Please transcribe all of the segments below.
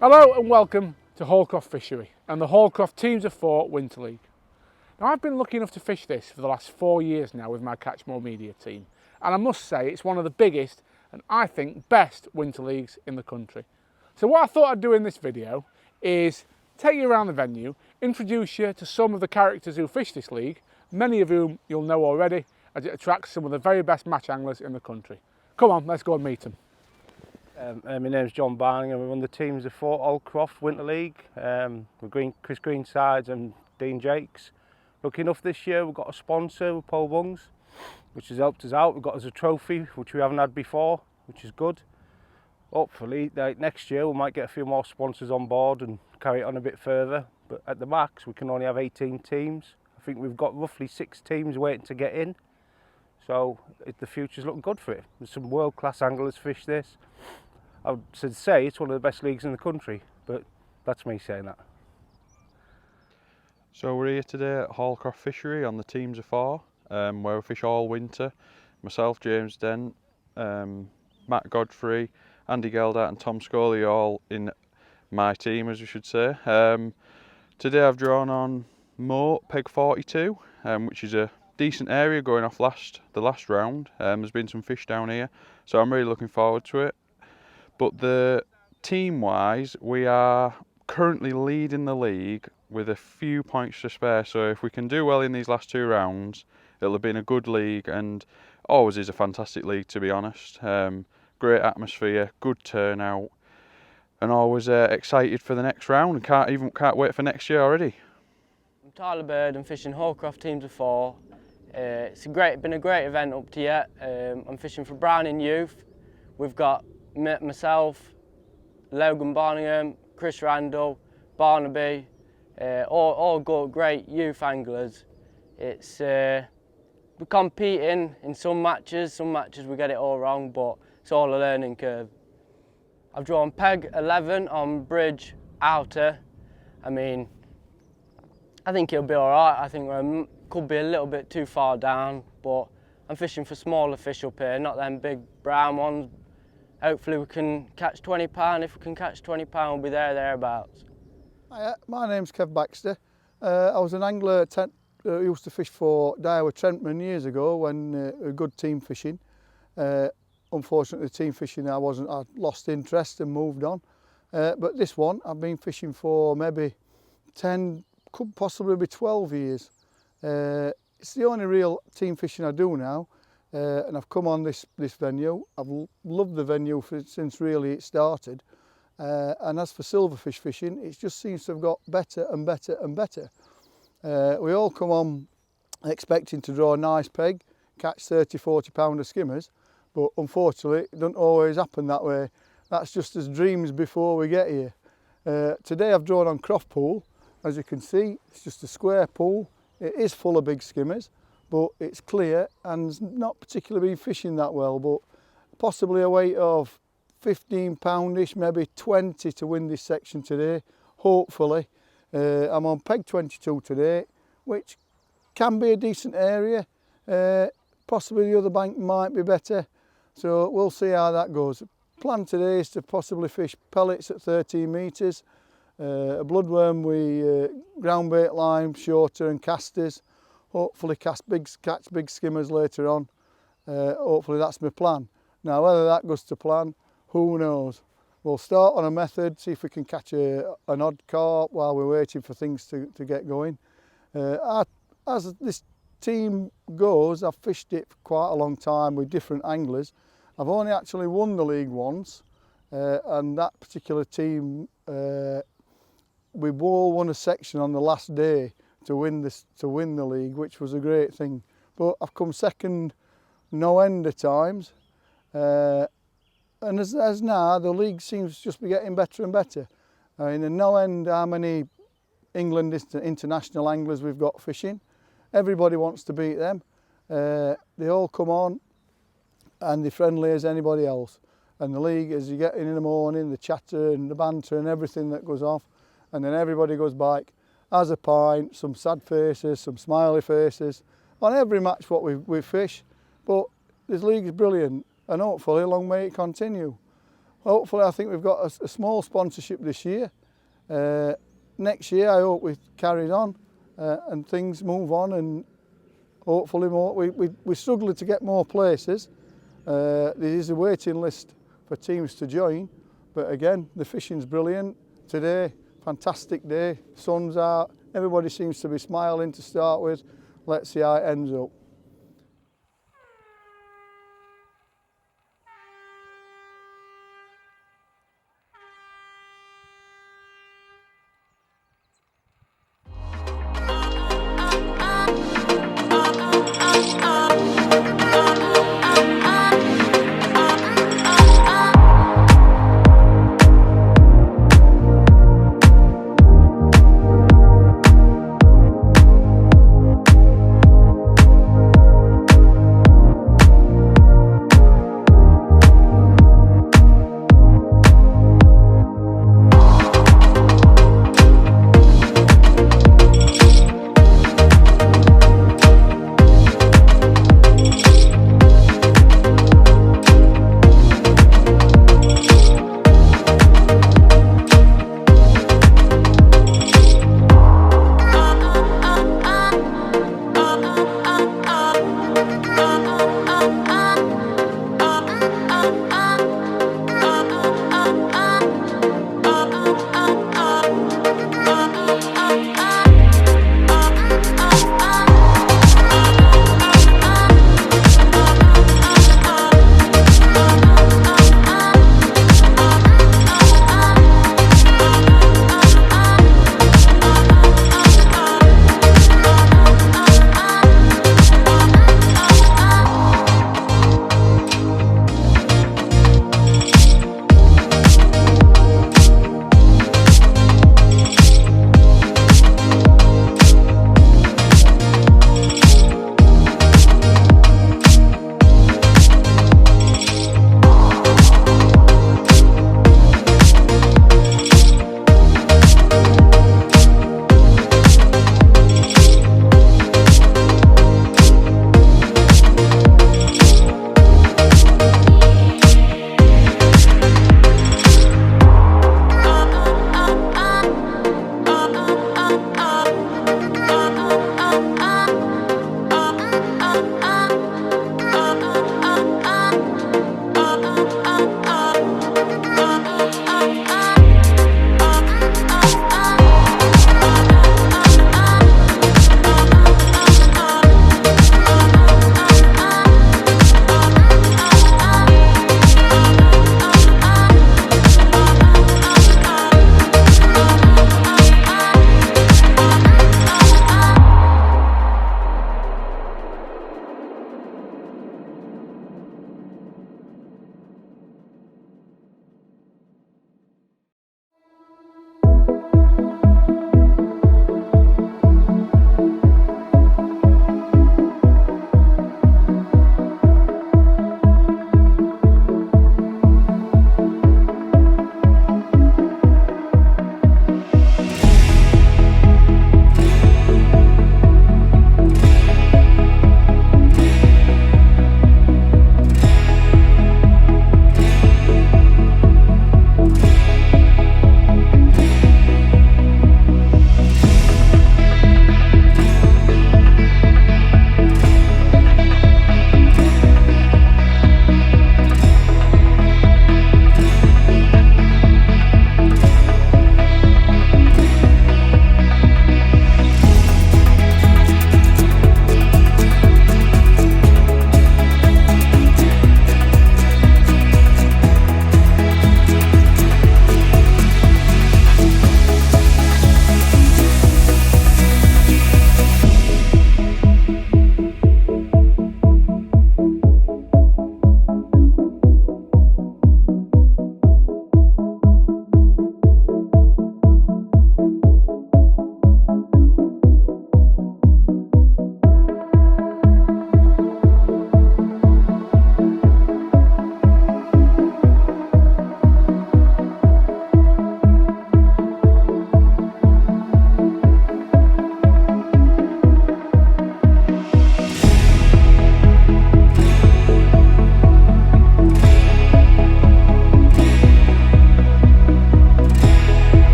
Hello and welcome to Hallcroft Fishery and the Hallcroft Teams of Four Winter League. Now I've been lucky enough to fish this for the last 4 years now with my Catchmore Media team, and I must say it's one of the biggest and I think best winter leagues in the country. So what I thought I'd do in this video is take you around the venue, introduce you to some of the characters who fish this league, many of whom you'll know already, as it attracts some of the very best match anglers in the country. Come on, let's go and meet them. My name's John Barning and we run the Teams of Four Hallcroft Winter League with Chris Greensides and Dean Jakes. Lucky enough this year we've got a sponsor with Paul Bungs, which has helped us out. We've got us a trophy which we haven't had before, which is good. Hopefully next year we might get a few more sponsors on board and carry it on a bit further, but at the max we can only have 18 teams. I think we've got roughly 6 teams waiting to get in, so the future's looking good for it. There's some world-class anglers fish this. I would say it's one of the best leagues in the country, but that's me saying that. So we're here today at Hallcroft Fishery on the Teams of Four, where we fish all winter. Myself, James Dent, Matt Godfrey, Andy Geldart and Tom Scully all in my team, as we should say. Today I've drawn on Moat, peg 42, which is a decent area going off the last round. There's been some fish down here, so I'm really looking forward to it. But the team-wise, we are currently leading the league with a few points to spare. So if we can do well in these last 2 rounds, it'll have been a good league, and always is a fantastic league, to be honest. Great atmosphere, good turnout, and always excited for the next round. And can't wait for next year already. I'm Tyler Bird. I'm fishing Hallcroft Teams of Four. It's been a great event up to yet. I'm fishing for Browning Youth. We've got myself, Logan Barningham, Chris Randall, Barnaby, all good, great youth anglers. We're competing in some matches we get it all wrong, but it's all a learning curve. I've drawn peg 11 on bridge outer. I mean, I think he'll be all right. I think we could be a little bit too far down, but I'm fishing for smaller fish up here, not them big brown ones. Hopefully we can catch 20 pound. If we can catch 20 pound, we'll be thereabouts. Hiya, my name's Kev Baxter. I was an angler who used to fish for Diowa Trentman years ago when a good team fishing. Unfortunately, team fishing I lost interest and moved on. But this one I've been fishing for maybe 10, could possibly be 12 years. It's the only real team fishing I do now. And I've come on this venue. I've loved the venue since really it started. And as for silverfish fishing, it just seems to have got better and better and better. We all come on expecting to draw a nice peg, catch 30, 40 pounder skimmers, but unfortunately it doesn't always happen that way. That's just as dreams before we get here. Today I've drawn on Croft Pool. As you can see, it's just a square pool. It is full of big skimmers, but it's clear and not particularly been fishing that well, but possibly a weight of 15 poundish, maybe 20 to win this section today, hopefully. I'm on peg 22 today, which can be a decent area. Possibly the other bank might be better, so we'll see how that goes. Plan today is to possibly fish pellets at 13 metres, a bloodworm with ground bait line, shorter and casters. Hopefully catch big skimmers later on. Hopefully that's my plan. Now whether that goes to plan, who knows. We'll start on a method, see if we can catch an odd carp while we're waiting for things to get going. As this team goes, I've fished it for quite a long time with different anglers. I've only actually won the league once, and that particular team, we all won a section on the last day to win the league, which was a great thing. But I've come second no end of times, and as now the league seems to just be getting better and better. I mean, no end how many England international anglers we've got fishing. Everybody wants to beat them. They all come on and they're friendly as anybody else. And the league, as you get in the morning, the chatter and the banter and everything that goes off, and then everybody goes back, has a pint, some sad faces, some smiley faces, on every match what we fish. But this league is brilliant, and hopefully long may it continue. Hopefully I think we've got a small sponsorship this year. Next year I hope we carry on and things move on, and hopefully more. We're struggling to get more places. There is a waiting list for teams to join, but again, the fishing's brilliant. Today, fantastic day, sun's out, everybody seems to be smiling to start with. Let's see how it ends up.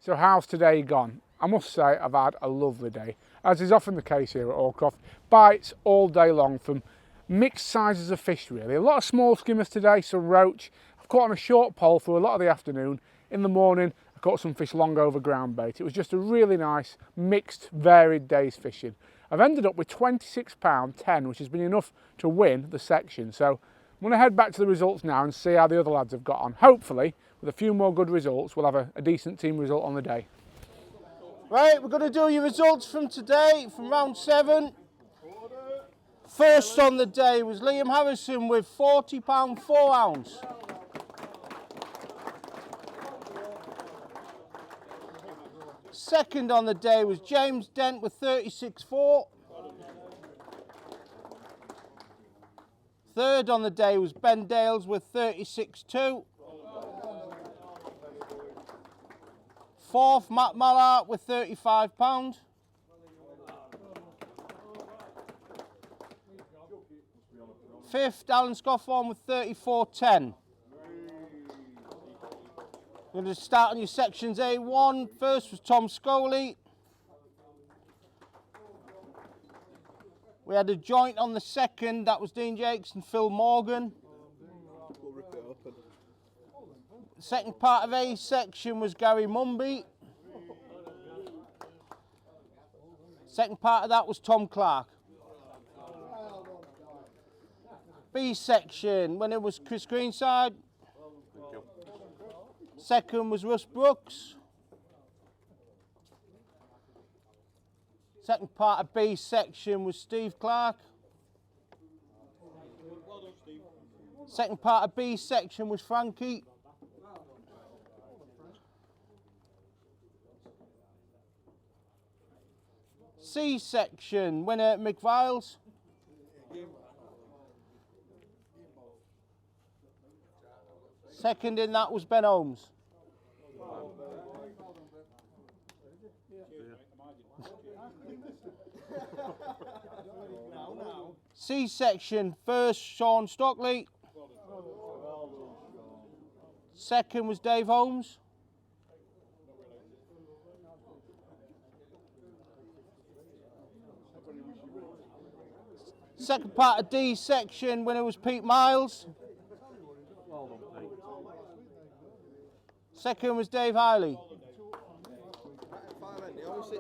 So how's today gone? I must say I've had a lovely day, as is often the case here at Hallcroft. Bites all day long from mixed sizes of fish really. A lot of small skimmers today, some roach. I've caught on a short pole for a lot of the afternoon. In the morning I caught some fish long over ground bait. It was just a really nice mixed varied day's fishing. I've ended up with £26.10, which has been enough to win the section. So I'm going to head back to the results now and see how the other lads have got on. Hopefully with a few more good results we'll have a decent team result on the day. Right, we're going to do your results from today, from round 7. First on the day was Liam Harrison with £40 4 ounce. Second on the day was James Dent with 36.4. Third on the day was Ben Dales with 36.2. Fourth, Matt Mallard with £35. Fifth, Alan Scotthorne with 34.10. We're going to start on your sections A1. First was Tom Scoley. We had a joint on the second, that was Dean Jakes and Phil Morgan. Second part of A section was Gary Mumby. Second part of that was Tom Clark. B section, when it was Chris Greenside. Second was Russ Brooks. Second part of B section was Steve Clark. Second part of B section was Frankie. C section, winner Mick Viles. Second in that was Ben Holmes. C section, first Sean Stockley. Second was Dave Holmes. Second part of D section, winner was Pete Miles. Second was Dave Hiley.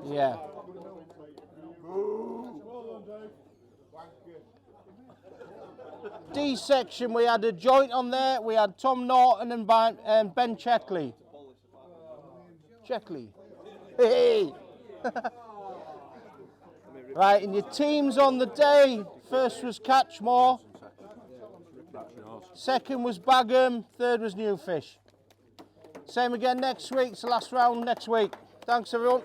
Yeah. D section, we had a joint on there. We had Tom Norton and Ben Checkley. Checkley. Hey. Right, and your teams on the day. First was Catchmore. Second was Bagham. Third was Newfish. Same again next week. It's the last round next week. Thanks, everyone.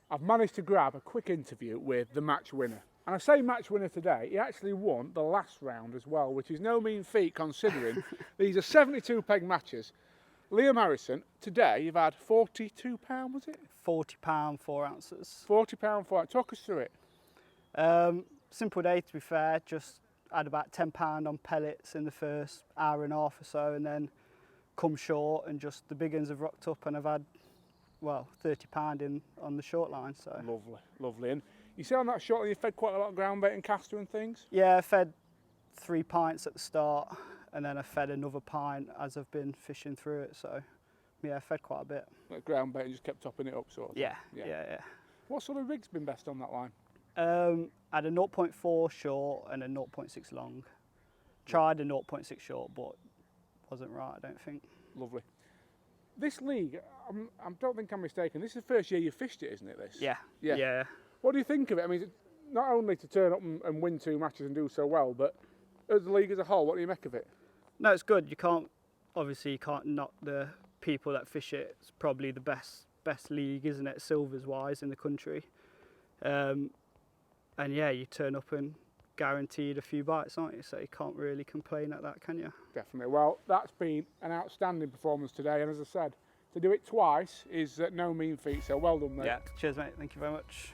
I've managed to grab a quick interview with the match winner. And I say match winner today, he actually won the last round as well, which is no mean feat considering these are 72 peg matches. Liam Harrison, today you've had £42, was it? £40 4 ounces. £40 4 ounces. Talk us through it. Simple day, to be fair. Just had about £10 on pellets in the first hour and a half or so, and then come short, and just the big ones have rocked up, and I've had, well, £30 in on the short line. So lovely, lovely. And you say on that short line you fed quite a lot of ground bait and caster and things? yeah, I fed 3 pints at the start, and then I fed another pint as I've been fishing through it. So yeah, I fed quite a bit. Like ground bait and just kept topping it up, sort of. Yeah. What sort of rig's been best on that line? I had a 0.4 short and a 0.6 long. Tried a 0.6 short, but wasn't right, I don't think. Lovely. This league, I don't think I'm mistaken, this is the first year you fished it, isn't it, this? Yeah. What do you think of it? I mean, not only to turn up and win 2 matches and do so well, but as the league as a whole, what do you make of it? No, it's good. You can't knock the people that fish it. It's probably the best league, isn't it, silvers wise in the country. And yeah, you turn up and guaranteed a few bites, aren't you? So you can't really complain at that, can you? Definitely. Well, that's been an outstanding performance today, and as I said, to do it twice is no mean feat, so well done, mate. Yeah, cheers mate, thank you very much.